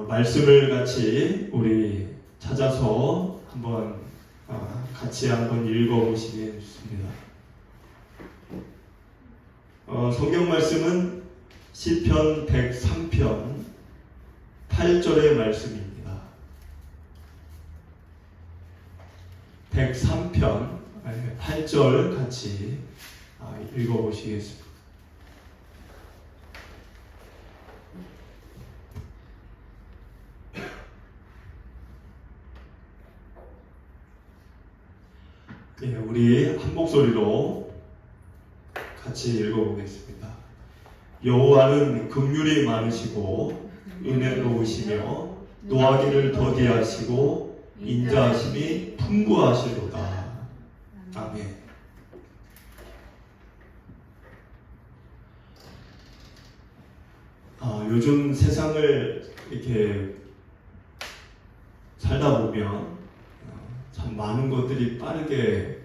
말씀을 같이 우리 찾아서 한번 같이 한번 읽어보시겠습니다. 성경 말씀은 시편 103편 8절의 말씀입니다. 103편 8절 같이 읽어보시겠습니다. 우리 한 목소리로 같이 읽어보겠습니다. 여호와는 긍휼이 많으시고 은혜로우시며 노하기를 더디하시고 인자하심이 풍부하시도다. 아멘. 요즘 세상을 이렇게 살다 보면 참 많은 것들이 빠르게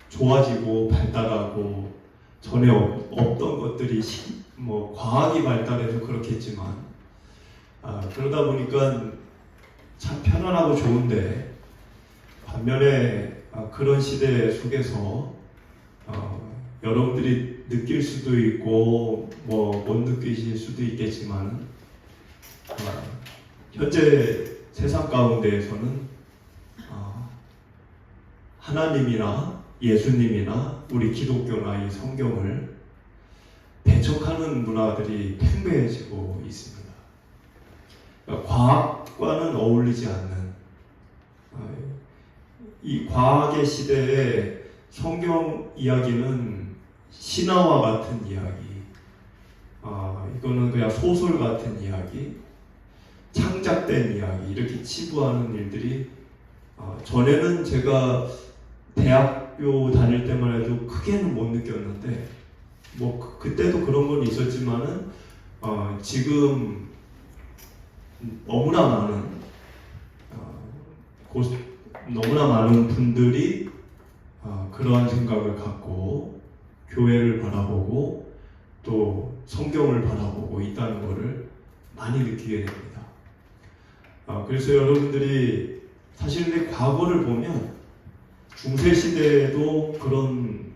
좋아지고 발달하고 전에 없던 것들이 과학이 발달해서 그렇겠지만 그러다 보니까 참 편안하고 좋은데 반면에 그런 시대 속에서 여러분들이 느낄 수도 있고 못 느끼실 수도 있겠지만 현재 세상 가운데에서는 하나님이나 예수님이나 우리 기독교나 이 성경을 배척하는 문화들이 팽배해지고 있습니다. 과학과는 어울리지 않는 이 과학의 시대에 성경 이야기는 신화와 같은 이야기, 이거는 그냥 소설 같은 이야기, 창작된 이야기 이렇게 치부하는 일들이 전에는 제가 대학교 다닐 때만 해도 크게는 못 느꼈는데 그때도 그런 건 있었지만은 지금 너무나 많은 분들이 그러한 생각을 갖고 교회를 바라보고 또 성경을 바라보고 있다는 것을 많이 느끼게 됩니다. 그래서 여러분들이 사실 과거를 보면 중세시대에도 그런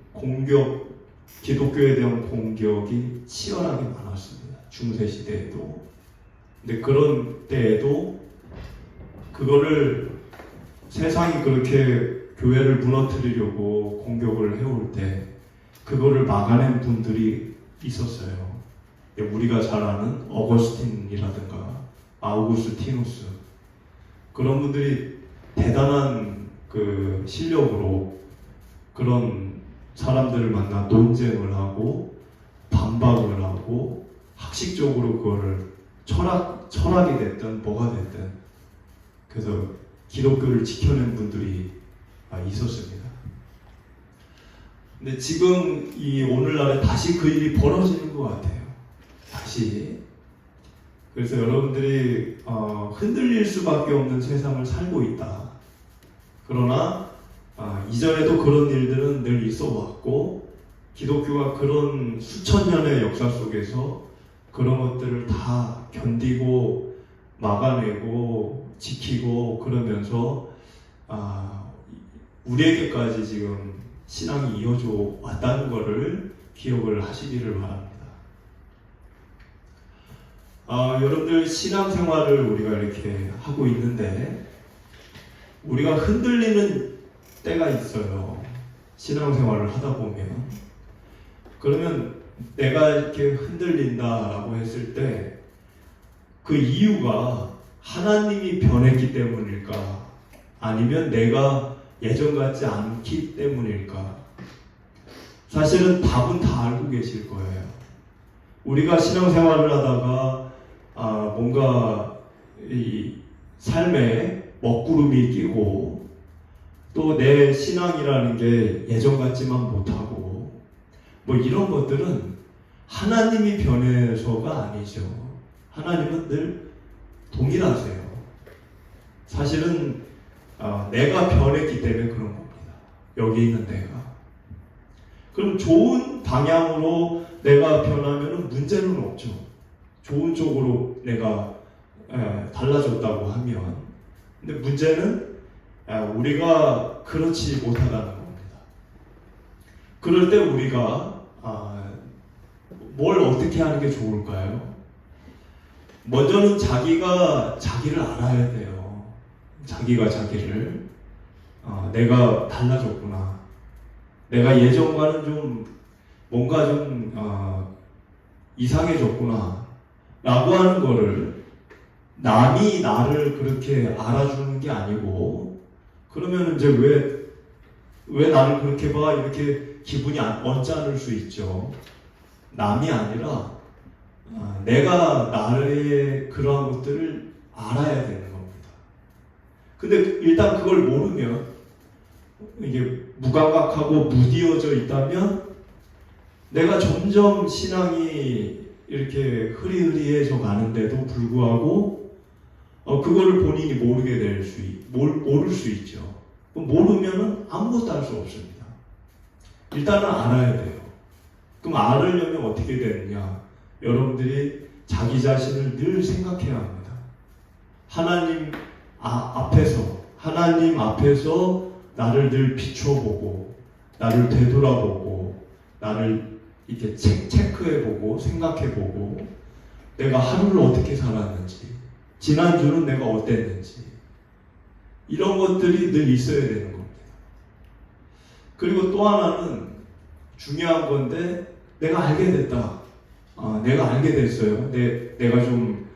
기독교에 대한 공격이 치열하게 많았습니다. 중세시대에도. 근데 그런 때에도 그거를 세상이 그렇게 교회를 무너뜨리려고 공격을 해올 때 그거를 막아낸 분들이 있었어요. 우리가 잘 아는 어거스틴이라든가 아우구스티누스, 그런 분들이 대단한 그 실력으로 그런 사람들을 만나 논쟁을 하고 반박을 하고 학식적으로 그거를 철학이 됐든 뭐가 됐든 그래서 기독교를 지켜낸 분들이 있었습니다. 근데 지금 이 오늘날에 다시 그 일이 벌어지는 것 같아요. 다시. 그래서 여러분들이 흔들릴 수밖에 없는 세상을 살고 있다. 그러나 이전에도 그런 일들은 늘 있어 왔고 기독교가 그런 수천 년의 역사 속에서 그런 것들을 다 견디고 막아내고 지키고 그러면서 우리에게까지 지금 신앙이 이어져 왔다는 것을 기억을 하시기를 바랍니다. 여러분들 신앙생활을 우리가 이렇게 하고 있는데 우리가 흔들리는 때가 있어요. 신앙생활을 하다 보면. 그러면 내가 이렇게 흔들린다라고 했을 때 그 이유가 하나님이 변했기 때문일까? 아니면 내가 예전 같지 않기 때문일까? 사실은 답은 다 알고 계실 거예요. 우리가 신앙생활을 하다가 뭔가 이 삶에 먹구름이 끼고 또 내 신앙이라는 게 예전 같지만 못하고 이런 것들은 하나님이 변해서가 아니죠. 하나님은 늘 동일하세요. 사실은 내가 변했기 때문에 그런 겁니다. 여기 있는 내가. 그럼 좋은 방향으로 내가 변하면 문제는 없죠. 좋은 쪽으로 내가 달라졌다고 하면, 근데 문제는 우리가 그렇지 못하다는 겁니다. 그럴 때 우리가 뭘 어떻게 하는 게 좋을까요? 먼저는 자기가 자기를 알아야 돼요. 자기가 자기를 내가 달라졌구나. 내가 예전과는 좀 뭔가 좀 이상해졌구나 라고 하는 거를 남이 나를 그렇게 알아주는 게 아니고, 그러면 이제 왜 나를 그렇게 봐? 이렇게 기분이 언짢을 수 있죠. 남이 아니라 내가 나의 그러한 것들을 알아야 되는 겁니다. 근데 일단 그걸 모르면, 이게 무감각하고 무디어져 있다면 내가 점점 신앙이 이렇게 흐리흐리해져 가는데도 불구하고 그거를 본인이 모를 수 있죠. 모르면은 아무것도 할 수 없습니다. 일단은 알아야 돼요. 그럼 알으려면 어떻게 되느냐? 여러분들이 자기 자신을 늘 생각해야 합니다. 하나님 앞에서 나를 늘 비춰보고, 나를 되돌아보고, 나를 이렇게 체크해보고, 생각해보고, 내가 하루를 어떻게 살았는지, 지난주는 내가 어땠는지, 이런 것들이 늘 있어야 되는 겁니다. 그리고 또 하나는 중요한 건데, 내가 알게 됐다. 내가 알게 됐어요. 내가 좀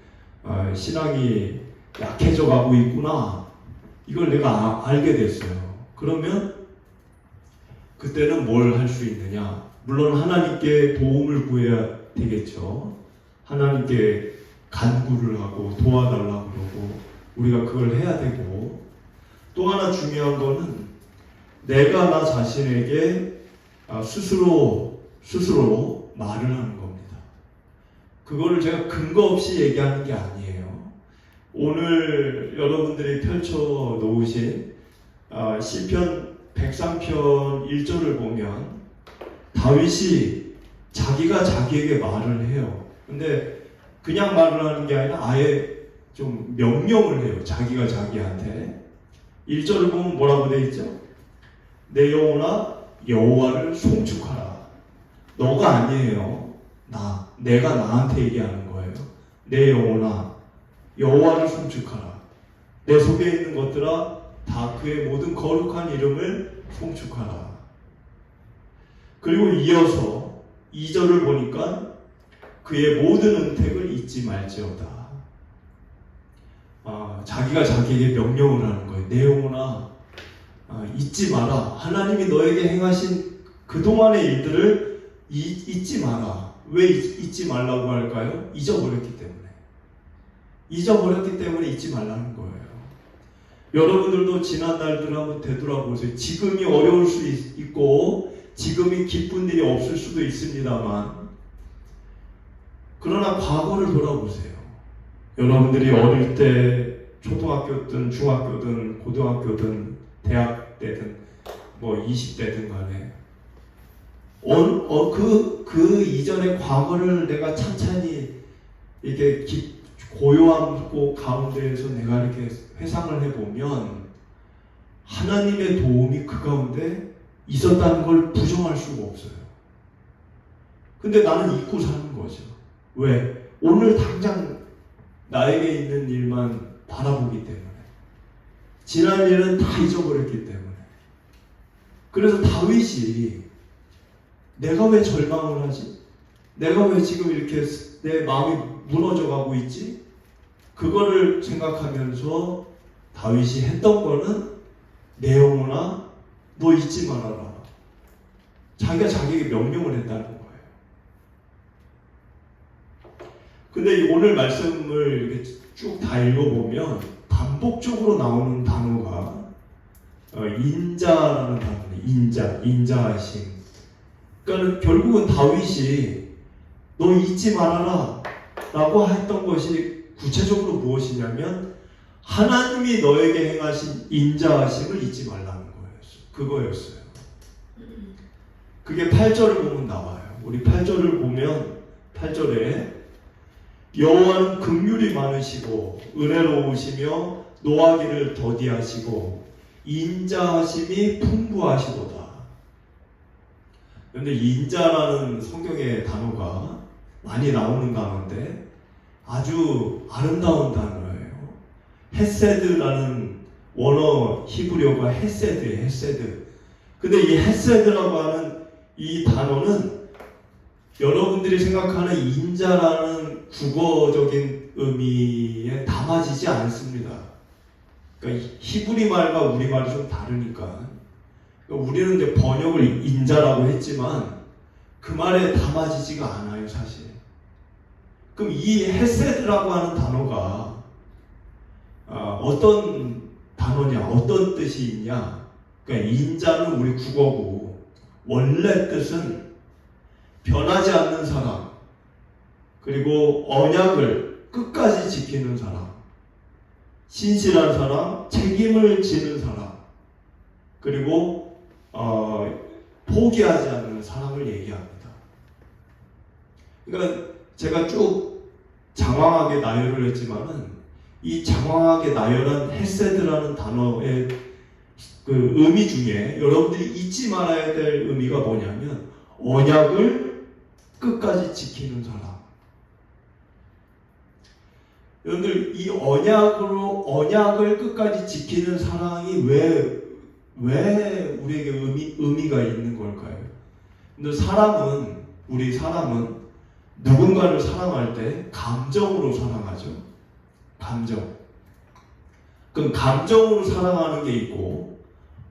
신앙이 약해져 가고 있구나. 이걸 내가 알게 됐어요. 그러면 그때는 뭘 할 수 있느냐? 물론 하나님께 도움을 구해야 되겠죠. 하나님께 간구를 하고 도와달라고 그러고 우리가 그걸 해야 되고, 또 하나 중요한 거는 내가 나 자신에게 스스로 말을 하는 겁니다. 그거를 제가 근거 없이 얘기하는 게 아니에요. 오늘 여러분들이 펼쳐 놓으신 시편 103편 1절을 보면 다윗이 자기가 자기에게 말을 해요. 근데 그냥 말을 하는 게 아니라 아예 좀 명령을 해요. 자기가 자기한테. 1절을 보면 뭐라고 되어 있죠? 내 영혼아 여호와를 송축하라. 너가 아니에요. 내가 나한테 얘기하는 거예요. 내 영혼아 여호와를 송축하라. 내 속에 있는 것들아 다 그의 모든 거룩한 이름을 송축하라. 그리고 이어서 2절을 보니까 그의 모든 은택을 잊지 말지어다. 자기가 자기에게 명령을 하는 거예요. 내 영혼아 잊지 마라. 하나님이 너에게 행하신 그동안의 일들을 잊지 마라. 왜 잊지 말라고 할까요? 잊어버렸기 때문에. 잊어버렸기 때문에 잊지 말라는 거예요. 여러분들도 지난 날들 한번 되돌아보세요. 지금이 어려울 수 있고 지금이 기쁜 일이 없을 수도 있습니다만, 그러나 과거를 돌아보세요. 여러분들이 어릴 때 초등학교든 중학교든 고등학교든 대학 때든 뭐 20대든 간에 그 이전의 과거를 내가 찬찬히 이렇게 고요함 가운데에서 내가 이렇게 회상을 해보면 하나님의 도움이 그 가운데 있었다는 걸 부정할 수가 없어요. 근데 나는 잊고 사는 거죠. 왜? 오늘 당장 나에게 있는 일만 바라보기 때문에. 지난 일은 다 잊어버렸기 때문에. 그래서 다윗이 내가 왜 절망을 하지? 내가 왜 지금 이렇게 내 마음이 무너져 가고 있지? 그거를 생각하면서 다윗이 했던 거는 내 영혼아 너 잊지 말아라. 자기가 자기에게 명령을 했다는 거예요. 근데 오늘 말씀을 이렇게 쭉 다 읽어보면 반복적으로 나오는 단어가 인자라는 단어예요. 인자하심. 그러니까 결국은 다윗이 너 잊지 말아라 라고 했던 것이 구체적으로 무엇이냐면 하나님이 너에게 행하신 인자하심을 잊지 말라는 그거였어요. 그게 8절을 보면 나와요. 우리 8절을 보면 8절에 여호와는 긍휼이 많으시고 은혜로우시며 노하기를 더디하시고 인자하심이 풍부하시도다. 그런데 인자라는 성경의 단어가 많이 나오는 단어인데 아주 아름다운 단어예요. 헤세드라는 원어 히브리어가 헤세드예요. 헤세드. 근데 이 헤세드라고 하는 이 단어는 여러분들이 생각하는 인자라는 국어적인 의미에 담아지지 않습니다. 그러니까 히브리 말과 우리 말이 좀 다르니까. 그러니까 우리는 이제 번역을 인자라고 했지만 그 말에 담아지지가 않아요, 사실. 그럼 이 헤세드라고 하는 단어가 어떤 단어냐, 어떤 뜻이 있냐? 그러니까 인자는 우리 국어고 원래 뜻은 변하지 않는 사람, 그리고 언약을 끝까지 지키는 사람, 신실한 사람, 책임을 지는 사람, 그리고 포기하지 않는 사람을 얘기합니다. 그러니까 제가 쭉 장황하게 나열을 했지만은 이 장황하게 나열한 헤세드라는 단어의 그 의미 중에 여러분들이 잊지 말아야 될 의미가 뭐냐면 언약을 끝까지 지키는 사람. 여러분들 이 언약을 끝까지 지키는 사랑이 왜 우리에게 의미가 있는 걸까요? 근데 우리 사람은 누군가를 사랑할 때 감정으로 사랑하죠. 감정. 그럼 감정으로 사랑하는 게 있고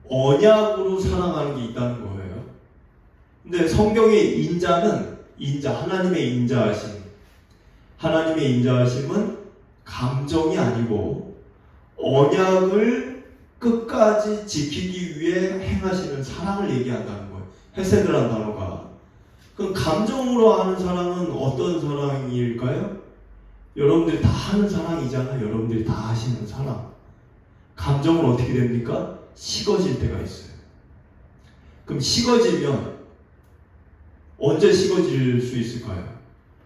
언약으로 사랑하는 게 있다는 거예요. 근데 성경의 인자는 하나님의 인자하심은 감정이 아니고 언약을 끝까지 지키기 위해 행하시는 사랑을 얘기한다는 거예요. 헤세드라는 단어가. 그럼 감정으로 하는 사랑은 어떤 사랑일까요? 여러분들이 다 하는 사랑이잖아요. 여러분들이 다 하시는 사랑. 감정은 어떻게 됩니까? 식어질 때가 있어요. 그럼 식어지면 언제 식어질 수 있을까요?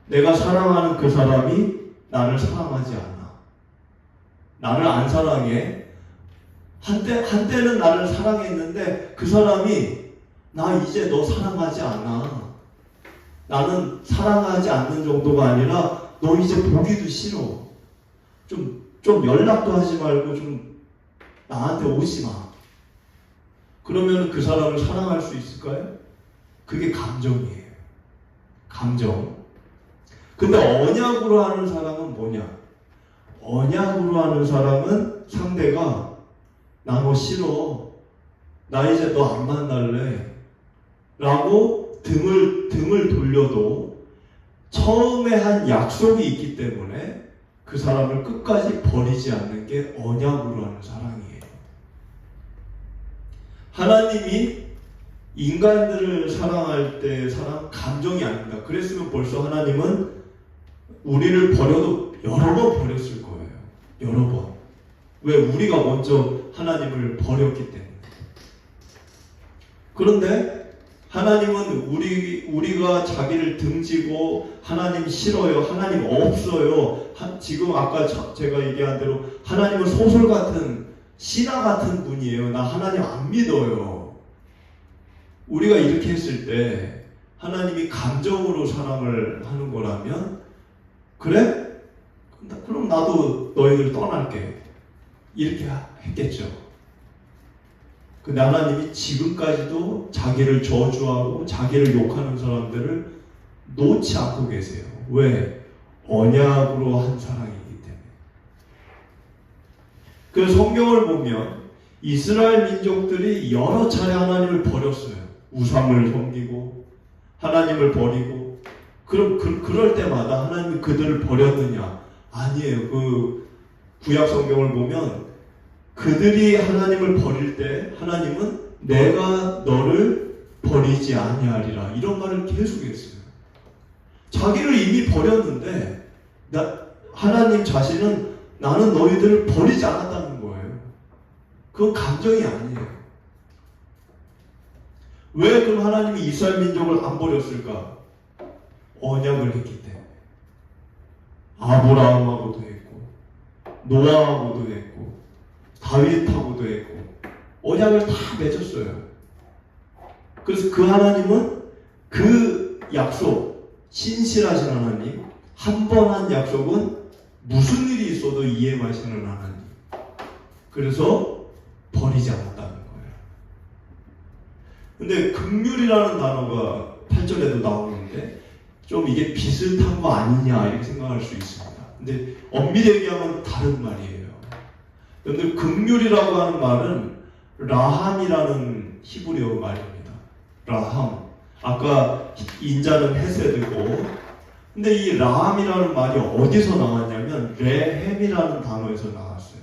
내가 사랑하는 그 사람이 나를 사랑하지 않아. 나를 안 사랑해. 한때는 나를 사랑했는데 그 사람이 나 이제 너 사랑하지 않아. 나는 사랑하지 않는 정도가 아니라 너 이제 보기도 싫어. 좀 연락도 하지 말고 좀 나한테 오지 마. 그러면 그 사람을 사랑할 수 있을까요? 그게 감정이에요. 감정. 근데 언약으로 하는 사람은 뭐냐? 언약으로 하는 사람은 상대가 나 너 싫어. 나 이제 너 안 만날래. 라고 등을 돌려도 처음에 한 약속이 있기 때문에 그 사람을 끝까지 버리지 않는 게 언약으로 하는 사랑이에요. 하나님이 인간들을 사랑할 때 감정이 아닙니다. 그랬으면 벌써 하나님은 우리를 버려도 여러 번 버렸을 거예요. 여러 번. 왜? 우리가 먼저 하나님을 버렸기 때문에. 그런데 하나님은 우리가 자기를 등지고 하나님 싫어요. 하나님 없어요. 지금 아까 제가 얘기한 대로 하나님은 소설 같은 신화 같은 분이에요. 나 하나님 안 믿어요. 우리가 이렇게 했을 때 하나님이 감정으로 사랑을 하는 거라면 그래? 그럼 나도 너희들 떠날게. 이렇게 했겠죠. 근데 하나님이 지금까지도 자기를 저주하고 자기를 욕하는 사람들을 놓지 않고 계세요. 왜? 언약으로 한 사랑이기 때문에. 그 성경을 보면 이스라엘 민족들이 여러 차례 하나님을 버렸어요. 우상을 섬기고 하나님을 버리고. 그럴 때마다 하나님이 그들을 버렸느냐? 아니에요. 그 구약 성경을 보면 그들이 하나님을 버릴 때 하나님은 내가 너를 버리지 아니하리라 이런 말을 계속했어요. 자기를 이미 버렸는데 하나님 자신은 나는 너희들을 버리지 않았다는 거예요. 그건 감정이 아니에요. 왜 그럼 하나님이 이스라엘 민족을 안 버렸을까? 언약을 했기 때문에. 아브라함하고도 했고, 노아하고도 했고, 다윗하고도 했고, 언약을 다 맺었어요. 그래서 그 하나님은 그 약속, 신실하신 하나님, 한 번 한 약속은 무슨 일이 있어도 이행하시는 하나님. 그래서 버리지 않았다는 거예요. 근데 긍휼이라는 단어가 8절에도 나오는데 좀 이게 비슷한 거 아니냐 이렇게 생각할 수 있습니다. 근데 엄밀히 얘기하면 다른 말이에요. 여러분들 긍휼이라고 하는 말은 라함이라는 히브리어 말입니다. 라함. 아까 인자는 헤세드고, 근데 이 라함이라는 말이 어디서 나왔냐면 레헴이라는 단어에서 나왔어요.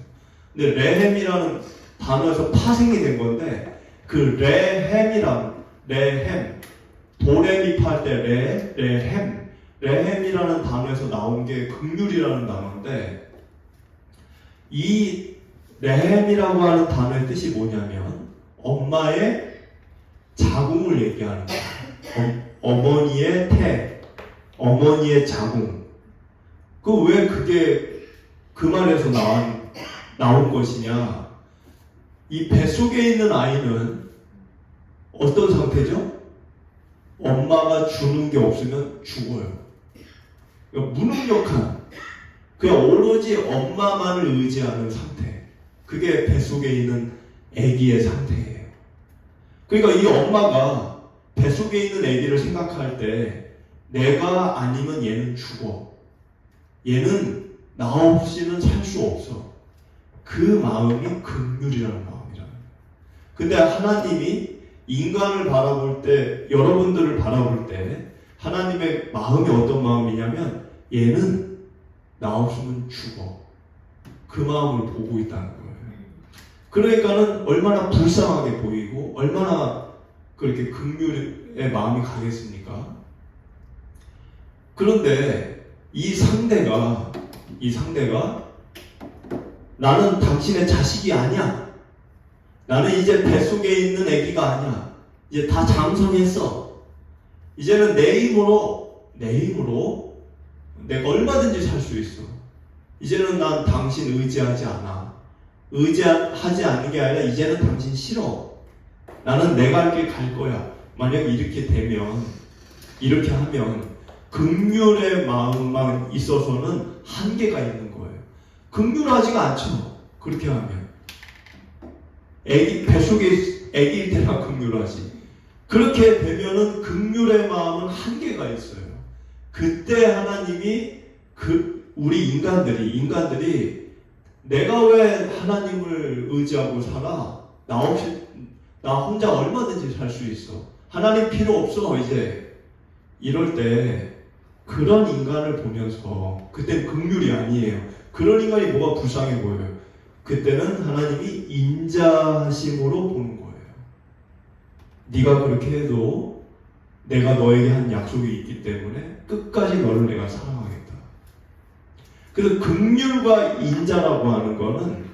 근데 레헴이라는 단어에서 파생이 된 건데, 그 레헴이란 레헴, 도레미파 할 때 레헴이라는 단어에서 나온 게 긍휼이라는 단어인데, 이 레헴이라고 하는 단어의 뜻이 뭐냐면 엄마의 자궁을 얘기하는 거예요. 어머니의 태, 어머니의 자궁. 왜 그게 그 말에서 나온 것이냐? 이 뱃속에 있는 아이는 어떤 상태죠? 엄마가 주는 게 없으면 죽어요. 그러니까 무능력한, 그냥 오로지 엄마만을 의지하는 상태. 그게 뱃속에 있는 아기의 상태예요. 그러니까 이 엄마가 뱃속에 있는 아기를 생각할 때 내가 아니면 얘는 죽어. 얘는 나 없이는 살 수 없어. 그 마음이 긍휼이라는 마음이라는. 근데 하나님이 인간을 바라볼 때, 여러분들을 바라볼 때 하나님의 마음이 어떤 마음이냐면 얘는 나 없으면 죽어. 그 마음을 보고 있다는 거예요. 그러니까는 얼마나 불쌍하게 보이고 얼마나 그렇게 긍휼의 마음이 가겠습니까? 그런데 이 상대가 나는 당신의 자식이 아니야. 나는 이제 뱃속에 있는 아기가 아니야. 이제 다 장성했어. 이제는 내 힘으로 내가 얼마든지 살 수 있어. 이제는 난 당신 의지하지 않아. 의지하지 않는 게 아니라 이제는 당신 싫어. 나는 내가 할 길 갈 거야. 만약 이렇게 하면 긍휼의 마음만 있어서는 한계가 있는 거예요. 긍휼하지가 않죠. 그렇게 하면 뱃속에 아기일 때나 긍휼하지. 그렇게 되면은 긍휼의 마음은 한계가 있어요. 그때 하나님이 우리 인간들이 내가 왜 하나님을 의지하고 살아? 나 혼자 얼마든지 살 수 있어. 하나님 필요 없어 이제. 이럴 때 그런 인간을 보면서, 그땐 긍휼이 아니에요. 그런 인간이 뭐가 불쌍해 보여요. 그때는 하나님이 인자하심으로 보는 거예요. 네가 그렇게 해도 내가 너에게 한 약속이 있기 때문에 끝까지 너를 내가 사랑하겠다. 그래서 긍휼과 인자라고 하는 거는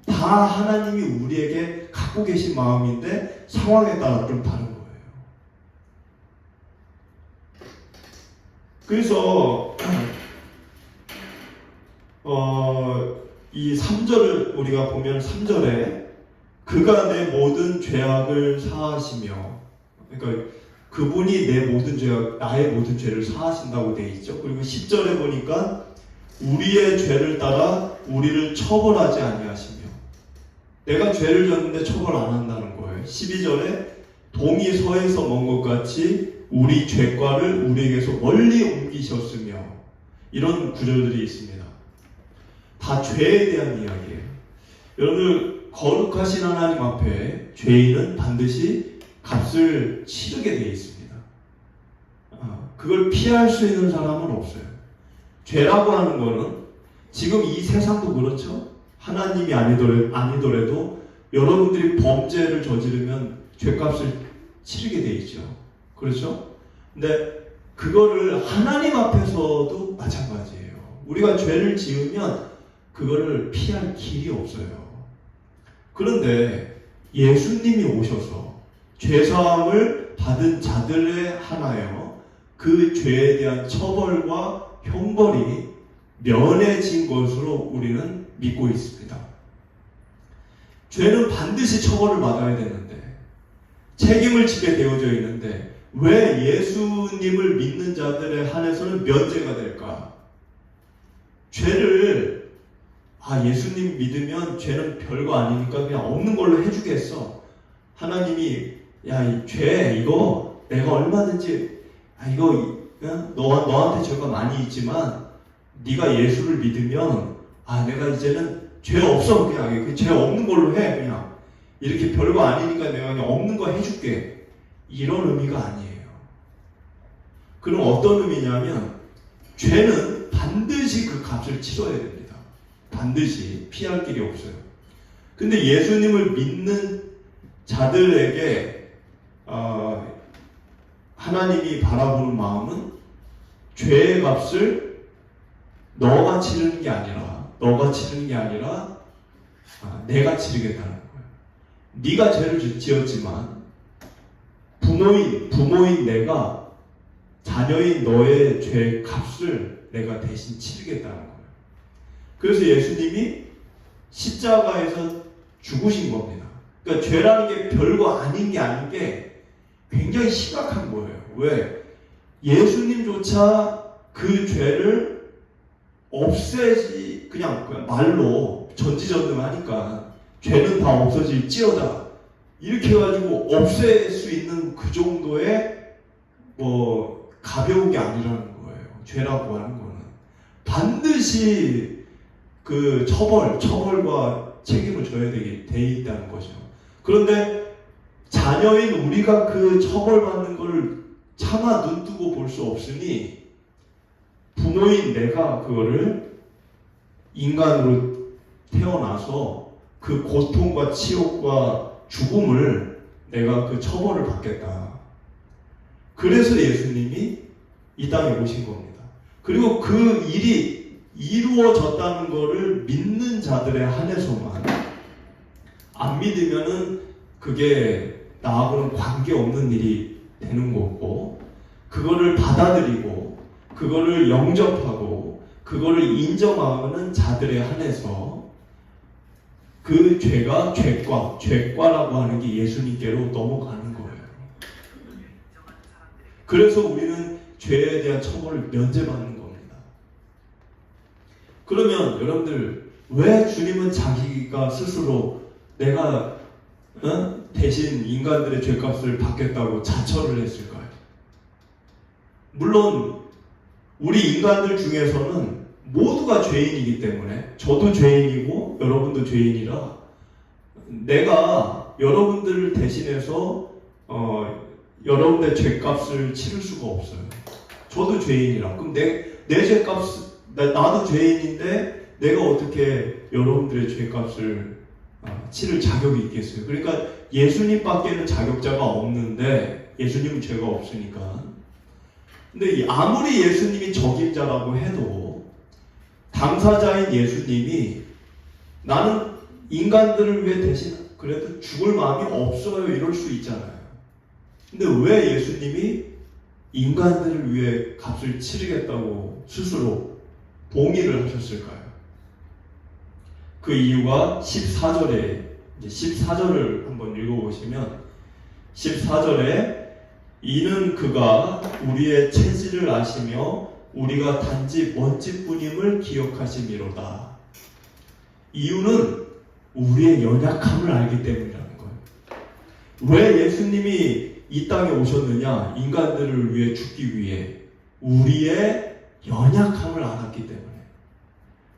다 하나님이 우리에게 갖고 계신 마음인데 상황에 따라 좀 다른 거예요. 그래서 이 3절을 우리가 보면 3절에 그가 내 모든 죄악을 사하시며, 그러니까 그분이 나의 모든 죄를 사하신다고 되어 있죠. 그리고 10절에 보니까 우리의 죄를 따라 우리를 처벌하지 아니하시며, 내가 죄를 졌는데 처벌 안 한다는 거예요. 12절에 동이 서에서 먼 것 같이 우리 죄과를 우리에게서 멀리 옮기셨으며, 이런 구절들이 있습니다. 다 죄에 대한 이야기예요. 여러분, 거룩하신 하나님 앞에 죄인은 반드시 값을 치르게 되어 있습니다. 그걸 피할 수 있는 사람은 없어요. 죄라고 하는 거는 지금 이 세상도 그렇죠. 하나님이 아니더라도 여러분들이 범죄를 저지르면 죄값을 치르게 돼 있죠. 그렇죠? 근데 그거를 하나님 앞에서도 마찬가지예요. 우리가 죄를 지으면 그거를 피할 길이 없어요. 그런데 예수님이 오셔서 죄사함을 받은 자들에 한하여 그 죄에 대한 처벌과 형벌이 면해진 것으로 우리는 믿고 있습니다. 죄는 반드시 처벌을 받아야 되는데, 책임을 지게 되어져 있는데, 왜 예수님을 믿는 자들에 한해서는 면제가 될까? 죄를, 예수님 믿으면 죄는 별거 아니니까 그냥 없는 걸로 해주겠어. 하나님이, 이 죄, 이거 내가 얼마든지, 너한테 죄가 많이 있지만, 네가 예수를 믿으면, 내가 이제는 죄 없어. 그냥 죄 없는 걸로 해. 그냥. 이렇게 별거 아니니까 내가 그냥 없는 거 해줄게. 이런 의미가 아니에요. 그럼 어떤 의미냐면, 죄는 반드시 그 값을 치러야 됩니다. 반드시 피할 길이 없어요. 근데 예수님을 믿는 자들에게 하나님이 바라보는 마음은 죄의 값을 너가 치르는 게 아니라 내가 치르겠다는 거예요. 네가 죄를 지었지만 부모인 내가 자녀인 너의 죄 값을 내가 대신 치르겠다는 거예요. 그래서 예수님이 십자가에서 죽으신 겁니다. 그러니까 죄라는 게 별거 아닌 게 굉장히 심각한 거예요. 왜? 예수님조차 그 죄를 없애지, 그냥 말로 전지전능하니까 죄는 다 없어질지어다 이렇게 해가지고 없앨 수 있는 그 정도의 가벼운 게 아니라는 거예요. 죄라고 하는 거는 반드시 그 처벌과 책임을 져야 돼 있다는 거죠. 그런데 자녀인 우리가 그 처벌받는 걸 차마 눈뜨고 볼 수 없으니 부모인 내가 그거를 인간으로 태어나서 그 고통과 치욕과 죽음을 내가 그 처벌을 받겠다. 그래서 예수님이 이 땅에 오신 겁니다. 그리고 그 일이 이루어졌다는 것을 믿는 자들에 한해서만, 안 믿으면은 그게 나하고는 관계없는 일이 되는 거고, 그거를 받아들이고 그거를 영접하고 그거를 인정하는 자들에 한해서 그 죄가 죄과라고 하는 게 예수님께로 넘어가는 거예요. 그래서 우리는 죄에 대한 처벌을 면제받는 겁니다. 그러면 여러분들, 왜 주님은 자기가 스스로 내가 대신 인간들의 죄값을 받겠다고 자처를 했을까요? 물론 우리 인간들 중에서는 모두가 죄인이기 때문에, 저도 죄인이고 여러분도 죄인이라 내가 여러분들을 대신해서 여러분의 죄값을 치를 수가 없어요. 저도 죄인이라. 그럼 내 죄값, 나도 죄인인데 내가 어떻게 여러분들의 죄값을 치를 자격이 있겠어요? 그러니까 예수님밖에는 자격자가 없는데, 예수님은 죄가 없으니까. 근데 아무리 예수님이 적임자라고 해도 당사자인 예수님이 나는 인간들을 위해 대신 그래도 죽을 마음이 없어요 이럴 수 있잖아요. 근데 왜 예수님이 인간들을 위해 값을 치르겠다고 스스로 동의를 하셨을까요? 그 이유가 14절을 한번 읽어보시면, 14절에 이는 그가 우리의 체질을 아시며 우리가 단지 먼지뿐임을 기억하심이로다. 이유는 우리의 연약함을 알기 때문이라는 거예요. 왜 예수님이 이 땅에 오셨느냐? 인간들을 위해 죽기 위해. 우리의 연약함을 알았기 때문에.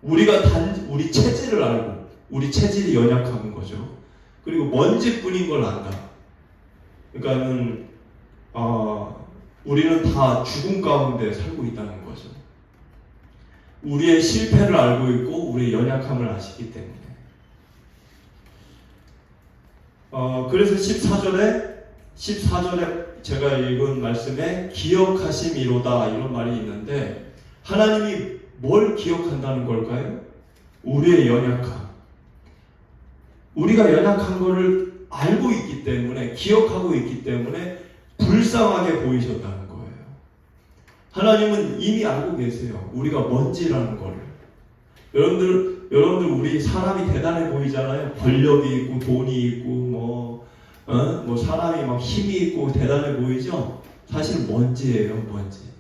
우리가 우리 체질을 알고, 우리 체질이 연약한 거죠. 그리고 먼지뿐인 걸 안다. 그러니까는 우리는 다 죽음 가운데 살고 있다는 거죠. 우리의 실패를 알고 있고 우리의 연약함을 아시기 때문에. 그래서 14절에 제가 읽은 말씀에 기억하심이로다 이런 말이 있는데, 하나님이 뭘 기억한다는 걸까요? 우리의 연약함. 우리가 연약한 것을 알고 있기 때문에, 기억하고 있기 때문에 불쌍하게 보이셨다는 거예요. 하나님은 이미 알고 계세요. 우리가 먼지라는 거를. 여러분들 우리 사람이 대단해 보이잖아요. 권력이 있고 돈이 있고 뭐 사람이 막 힘이 있고 대단해 보이죠. 사실 먼지예요, 먼지.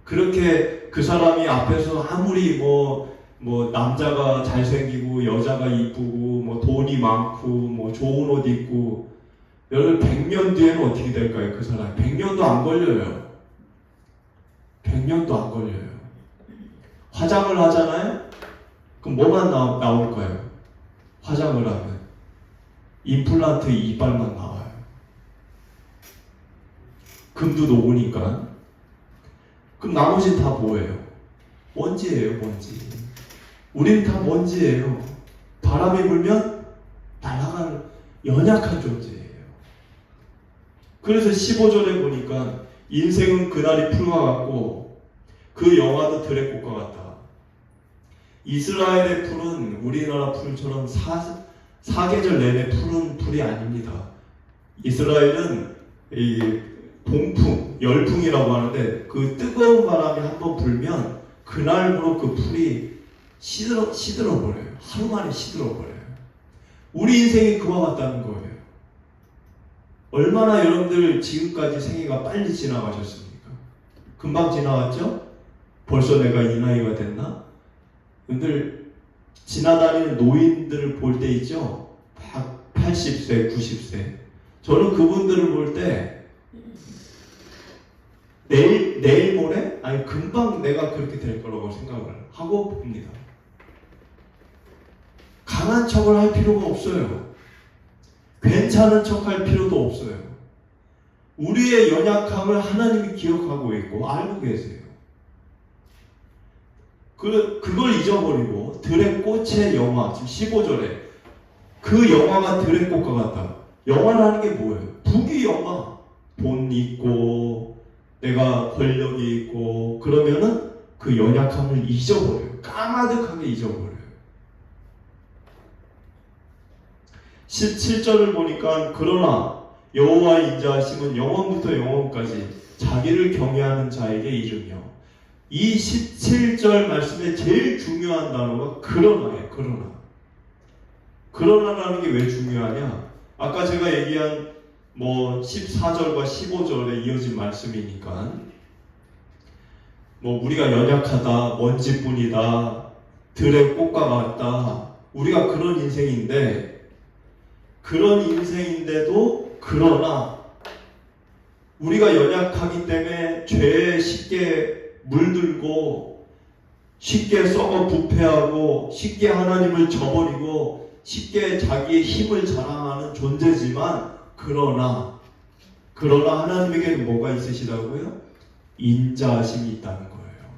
그렇게 그 사람이 앞에서 아무리 뭐 남자가 잘생기고 여자가 이쁘고 뭐 돈이 많고 뭐 좋은 옷 입고, 여러분 100년 뒤에는 어떻게 될까요? 그 사람 100년도 안 걸려요. 100년도 안 걸려요. 화장을 하잖아요? 그럼 뭐만 나올까요? 화장을 하면 임플란트 이빨만 나와요. 금도 녹으니까. 그럼 나머지는 다 뭐예요? 먼지예요, 먼지. 우린 다 먼지예요. 바람이 불면 날아가는 연약한 존재예요. 그래서 15절에 보니까 인생은 그날이 풀과 같고 그 영화도 들의 꽃과 같다. 이스라엘의 풀은 우리나라 풀처럼 사계절 내내 푸른 풀이 아닙니다. 이스라엘은 이 동풍, 열풍이라고 하는데 그 뜨거운 바람이 한번 불면 그날부로 그 풀이 시들어버려요. 하루 만에 시들어버려요. 우리 인생이 그와 같다는 거예요. 얼마나 여러분들 지금까지 생애가 빨리 지나가셨습니까? 금방 지나갔죠? 벌써 내가 이 나이가 됐나? 여러분들 지나다니는 노인들을 볼 때 있죠? 80세, 90세. 저는 그분들을 볼 때 내일 모레? 아니 금방 내가 그렇게 될 거라고 생각을 하고 봅니다. 강한 척을 할 필요가 없어요. 괜찮은 척할 필요도 없어요. 우리의 연약함을 하나님이 기억하고 있고 알고 계세요. 그걸 잊어버리고 들의 꽃의 영화, 지금 15절에 그 영화가 들의 꽃과 같다. 영화라는 게 뭐예요? 부귀 영화. 돈 있고 내가 권력이 있고 그러면은 그 연약함을 잊어버려요. 까마득하게 잊어버려요. 17절을 보니까 그러나 여호와의 인자하심은 영원부터 영원까지 자기를 경외하는 자에게 이르며, 이 17절 말씀에 제일 중요한 단어가 그러나예요. 그러나라는 게 왜 중요하냐? 아까 제가 얘기한 14절과 15절에 이어진 말씀이니까 우리가 연약하다, 먼지뿐이다, 들의 꽃과 같다, 우리가 그런 인생인데, 그런 인생인데도 그러나 우리가 연약하기 때문에 죄에 쉽게 물들고 쉽게 썩어 부패하고 쉽게 하나님을 저버리고 쉽게 자기의 힘을 자랑하는 존재지만, 그러나 하나님에게는 뭐가 있으시다고요? 인자하심이 있다는 거예요.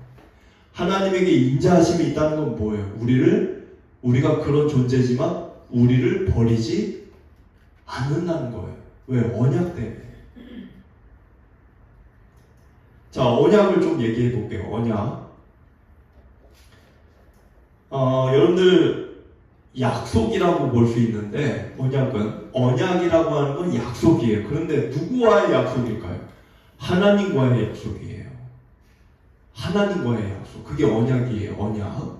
하나님에게 인자하심이 있다는 건 뭐예요? 우리가 그런 존재지만 우리를 버리지 않는다는 거예요. 왜? 언약 때문에. 자, 언약을 좀 얘기해 볼게요. 언약. 여러분들 약속이라고 볼 수 있는데, 언약이라고 하는 건 약속이에요. 그런데 누구와의 약속일까요? 하나님과의 약속이에요. 하나님과의 약속. 그게 언약이에요. 언약.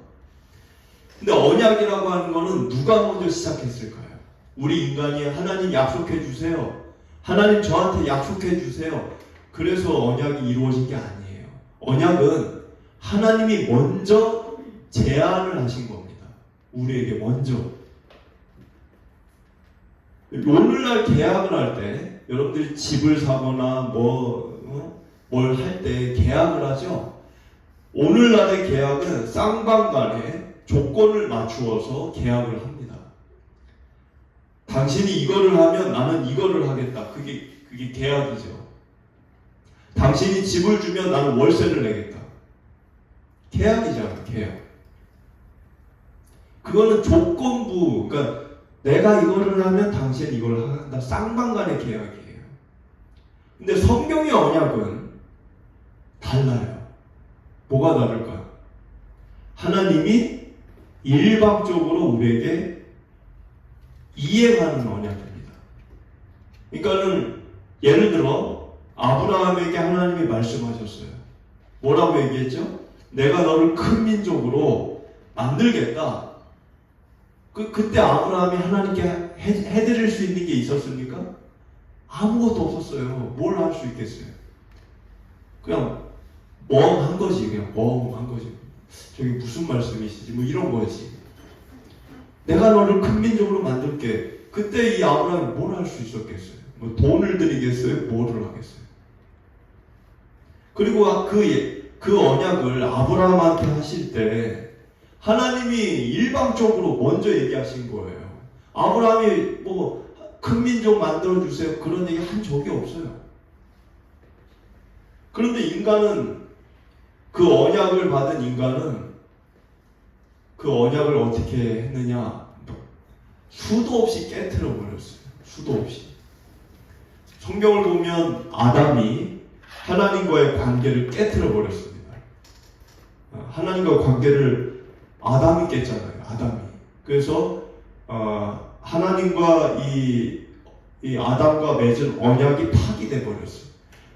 근데 언약이라고 하는 거는 누가 먼저 시작했을까요? 우리 인간이 하나님 약속해 주세요. 하나님 저한테 약속해 주세요. 그래서 언약이 이루어진 게 아니에요. 언약은 하나님이 먼저 제안을 하신 겁니다. 우리에게 먼저. 오늘날 계약을 할 때, 여러분들이 집을 사거나 뭘 할 때 계약을 하죠. 오늘날의 계약은 쌍방간에 조건을 맞추어서 계약을 합니다. 당신이 이거를 하면 나는 이거를 하겠다. 그게 계약이죠. 당신이 집을 주면 나는 월세를 내겠다. 계약이잖아, 계약. 그거는 조건부, 그러니까 내가 이거를 하면 당신은 이걸 한다. 쌍방간의 계약이에요. 근데 성경의 언약은 달라요. 뭐가 다를까요? 하나님이 일방적으로 우리에게 이행하는 언약입니다. 그러니까는 예를 들어 아브라함에게 하나님이 말씀하셨어요. 뭐라고 얘기했죠? 내가 너를 큰 민족으로 만들겠다. 그때 아브라함이 하나님께 해드릴 수 있는 게 있었습니까? 아무것도 없었어요. 뭘 할 수 있겠어요? 그냥 멍한 거지. 그냥 멍한 거지. 저기 무슨 말씀이시지? 뭐 이런 거지. 내가 너를 큰 민족으로 만들게. 그때 이 아브라함이 뭘 할 수 있었겠어요? 뭐 돈을 드리겠어요? 뭐를 하겠어요? 그리고 그 언약을 아브라함한테 하실 때 하나님이 일방적으로 먼저 얘기하신 거예요. 아브라함이 뭐 큰 민족 만들어 주세요. 그런 얘기 한 적이 없어요. 그런데 인간은 그 언약을 받은 인간은 그 언약을 어떻게 했느냐? 수도 없이 깨트려 버렸어요. 수도 없이. 성경을 보면 아담이 하나님과의 관계를 깨트려 버렸습니다. 하나님과 관계를 아담이 깼잖아요. 아담이. 그래서 하나님과 이 아담과 맺은 언약이 파기돼 버렸어요.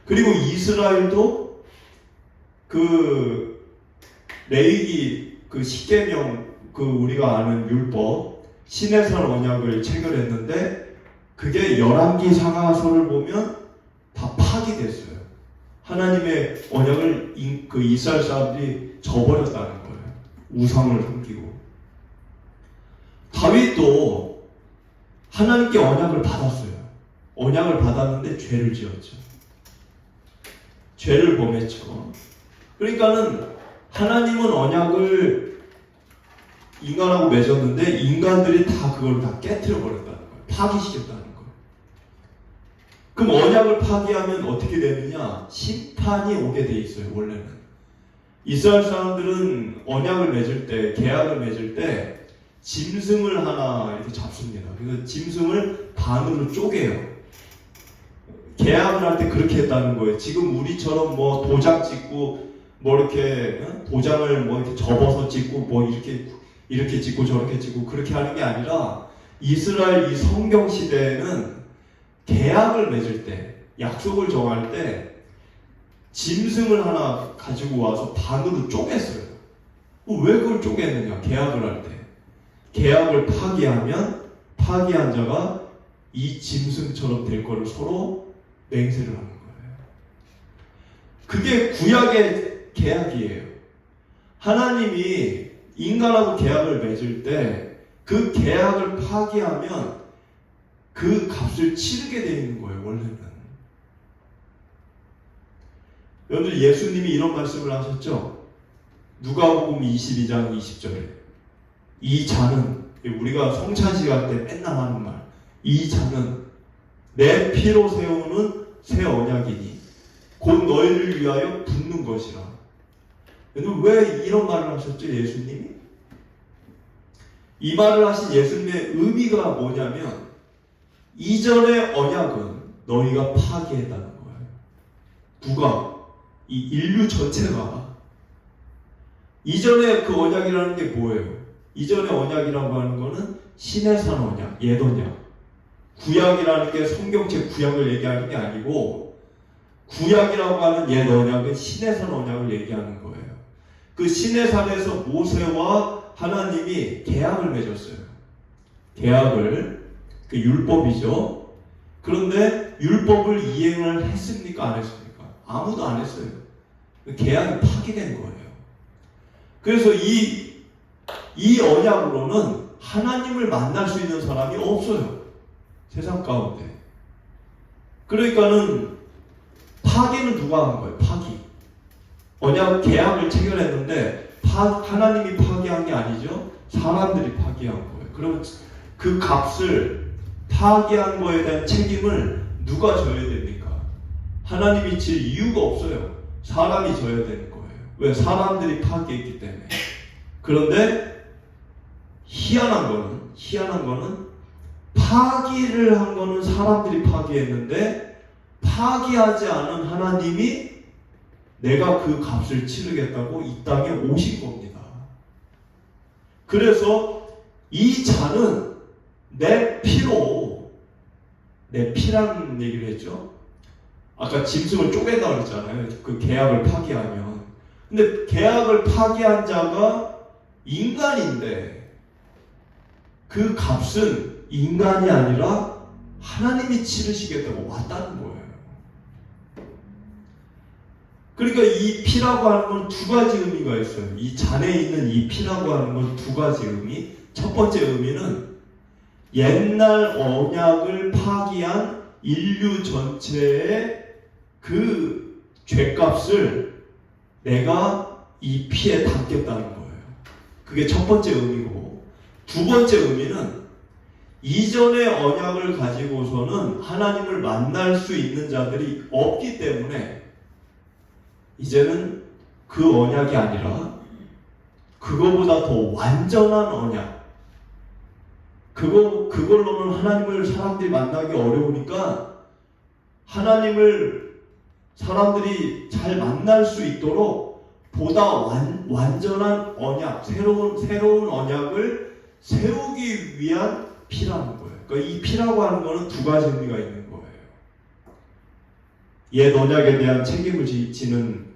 그리고 이스라엘도 그 레위기 그 십계명 그 우리가 아는 율법 시내산 언약을 체결했는데 그게 열왕기 상하서를 보면 다 파기됐어요. 하나님의 언약을 그 이스라엘 사람들이 저버렸다는 거예요. 우상을 섬기고. 다윗도 하나님께 언약을 받았어요. 언약을 받았는데 죄를 지었죠. 죄를 범했죠. 그러니까는 하나님은 언약을 인간하고 맺었는데 인간들이 다 그걸 다 깨트려 버렸다는 거예요. 파기시켰다는 거예요. 그럼 언약을 파기하면 어떻게 되느냐? 심판이 오게 돼 있어요. 원래는 이스라엘 사람들은 언약을 맺을 때, 계약을 맺을 때 짐승을 하나 이렇게 잡습니다. 그래서 짐승을 반으로 쪼개요. 계약을 할 때 그렇게 했다는 거예요. 지금 우리처럼 뭐 도장 찍고 뭐 이렇게 도장을 뭐 이렇게 접어서 찍고 뭐 이렇게 찍고 저렇게 찍고 그렇게 하는 게 아니라 이스라엘 이 성경 시대에는 계약을 맺을 때, 약속을 정할 때 짐승을 하나 가지고 와서 반으로 쪼갰어요. 왜 그걸 쪼갰느냐? 계약을 할 때. 계약을 파기하면 파기한 자가 이 짐승처럼 될 거를 서로 맹세를 하는 거예요. 그게 구약의 계약이에요. 하나님이 인간하고 계약을 맺을 때 그 계약을 파기하면 그 값을 치르게 되어 있는 거예요. 원래는. 여러분들 예수님이 이런 말씀을 하셨죠? 누가복음 22장 20절에 이 잔은, 우리가 성찬식할 때 맨날 하는 말, 이 잔은 내 피로 세우는 새 언약이니 곧 너희를 위하여 붓는 것이라. 왜 이런 말을 하셨죠? 예수님이? 이 말을 하신 예수님의 의미가 뭐냐면 이전의 언약은 너희가 파기했다는 거예요. 누가? 이 인류 전체가. 이전에 그 언약이라는 게 뭐예요? 이전의 언약이라고 하는 거는 시내산 언약, 옛 언약. 구약이라는 게 성경책 구약을 얘기하는 게 아니고 구약이라고 하는 옛 언약은 시내산 언약을 얘기하는 거예요. 그 시내산에서 모세와 하나님이 계약을 맺었어요. 계약을, 그 율법이죠. 그런데 율법을 이행을 했습니까? 안 했습니까? 아무도 안 했어요. 계약이 파기된 거예요. 그래서 이 언약으로는 하나님을 만날 수 있는 사람이 없어요. 세상 가운데. 그러니까는 파기는 누가 한 거예요? 파기. 언약 계약을 체결했는데 하나님이 파기한 게 아니죠. 사람들이 파기한 거예요. 그럼 그 값을 파기한 거에 대한 책임을 누가 져야 됩니까? 하나님이 질 이유가 없어요. 사람이 져야 되는 거예요. 왜? 사람들이 파기했기 때문에. 그런데 희한한 거는 파기를 한 거는 사람들이 파기했는데 파기하지 않은 하나님이 내가 그 값을 치르겠다고 이 땅에 오신 겁니다. 그래서 이 잔은 내 피로, 내 피라는 얘기를 했죠. 아까 짐승을 쪼갠다고 그랬잖아요. 그 계약을 파기하면. 근데 계약을 파기한 자가 인간인데 그 값은 인간이 아니라 하나님이 치르시겠다고 왔다는 거예요. 그러니까 이 피라고 하는 건 두 가지 의미가 있어요. 이 잔에 있는 이 피라고 하는 건 두 가지 의미. 첫 번째 의미는 옛날 언약을 파기한 인류 전체의 그 죄값을 내가 이 피에 담겠다는 거예요. 그게 첫 번째 의미고, 두 번째 의미는 이전의 언약을 가지고서는 하나님을 만날 수 있는 자들이 없기 때문에 이제는 그 언약이 아니라 그거보다 더 완전한 언약, 그걸로는 하나님을 사람들이 만나기 어려우니까 하나님을 사람들이 잘 만날 수 있도록 보다 완전한 언약, 새로운 언약을 세우기 위한 피라는 거예요. 그러니까 이 피라고 하는 거는 두 가지 의미가 있는 거예요. 옛 언약에 대한 책임을 지는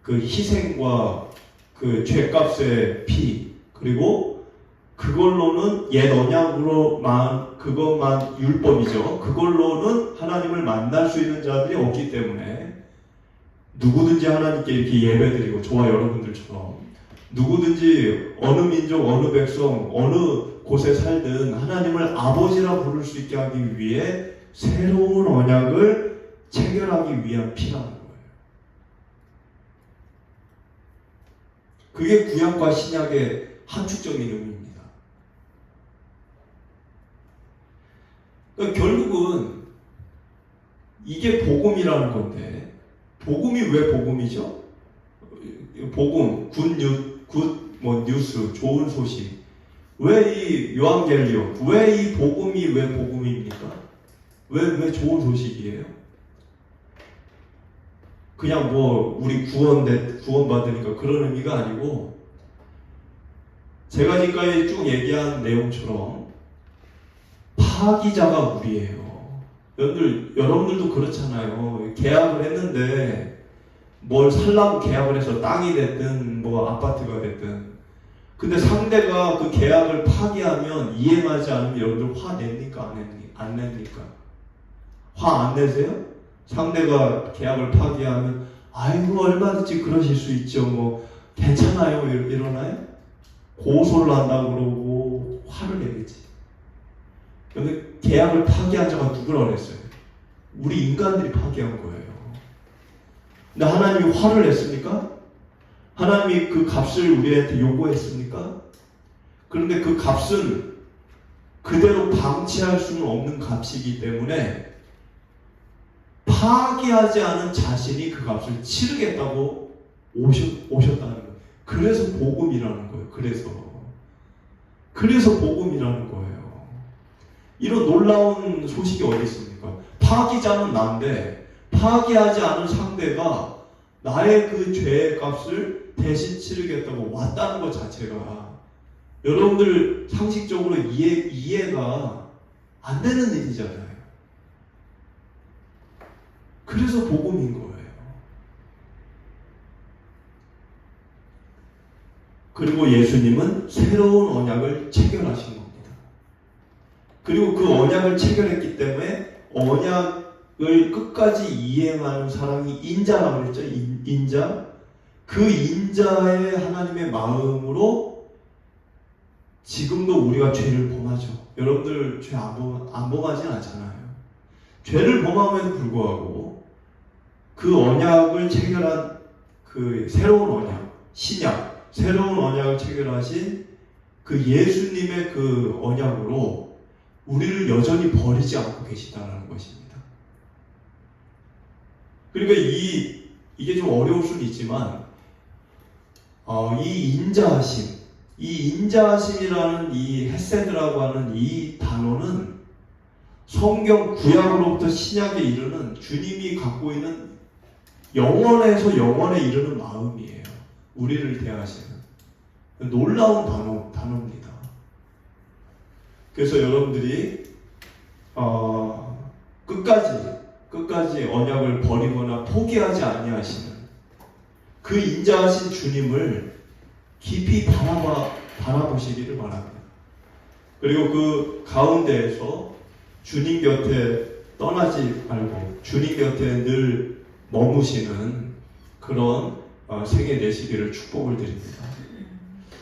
그 희생과 그 죄값의 피, 그리고 그걸로는 옛 언약으로만, 그것만 율법이죠. 그걸로는 하나님을 만날 수 있는 자들이 없기 때문에 누구든지 하나님께 이렇게 예배드리고, 저와 여러분들처럼 누구든지 어느 민족, 어느 백성, 어느 곳에 살든 하나님을 아버지라 부를 수 있게 하기 위해 새로운 언약을 체결하기 위한 피라는 거예요. 그게 구약과 신약의 함축적인 의미입니다. 그러니까 결국은 이게 복음이라는 건데, 복음이 왜 복음이죠? 복음, 뉴스, 좋은 소식. 왜 이 요한겔리온, 왜 이 복음이 왜 복음입니까? 왜 좋은 소식이에요? 그냥 뭐 우리 구원받으니까 그런 의미가 아니고, 제가 지금까지 쭉 얘기한 내용처럼 파기자가 우리예요. 여러분들도 그렇잖아요. 계약을 했는데 뭘 살라고 계약을 해서 땅이 됐든 뭐 아파트가 됐든, 근데 상대가 그 계약을 파기하면, 이행하지 않으면 여러분들 화 냅니까? 안 냅니까? 화 안 내세요? 상대가 계약을 파기하면 아이고 얼마든지 그러실 수 있죠, 뭐 괜찮아요 이러나요? 고소를 한다고 그러고 화를 내겠지. 근데 계약을 파기한 자가 누구라고 그랬어요? 우리 인간들이 파기한 거예요. 근데 하나님이 화를 냈습니까? 하나님이 그 값을 우리한테 요구했습니까? 그런데 그 값은 그대로 방치할 수는 없는 값이기 때문에 파기하지 않은 자신이 그 값을 치르겠다고 오셨다는 거예요. 그래서 복음이라는 거예요. 그래서 복음이라는 거예요. 이런 놀라운 소식이 어디 있습니까? 파기자는 난데 파기하지 않은 상대가 나의 그 죄의 값을 대신 치르겠다고 왔다는 것 자체가 여러분들 상식적으로 이해가 안 되는 일이잖아요. 그래서 복음인 거예요. 그리고 예수님은 새로운 언약을 체결하신 겁니다. 그리고 그 언약을 체결했기 때문에 언약을 끝까지 이행하는 사람이 인자라고 그랬죠. 인자. 그 인자의 하나님의 마음으로 지금도 우리가 죄를 범하죠. 여러분들 죄 안 범하진 않잖아요. 죄를 범함에도 불구하고 그 언약을 체결한 그 새로운 언약, 신약, 새로운 언약을 체결하신 그 예수님의 그 언약으로 우리를 여전히 버리지 않고 계시다는 것입니다. 그러니까 이게 좀 어려울 수는 있지만 이 인자하심이라는 이 헤세드라고 하는 이 단어는 성경 구약으로부터 신약에 이르는 주님이 갖고 있는 영원에서 영원에 이르는 마음이에요. 우리를 대하시는 놀라운 단어입니다. 그래서 여러분들이 끝까지 언약을 버리거나 포기하지 아니하시는 그 인자하신 주님을 깊이 바라봐 바라보시기를 바랍니다. 그리고 그 가운데에서 주님 곁에 떠나지 말고 주님 곁에 늘 머무시는 그런 생애 되시기를 축복을 드립니다.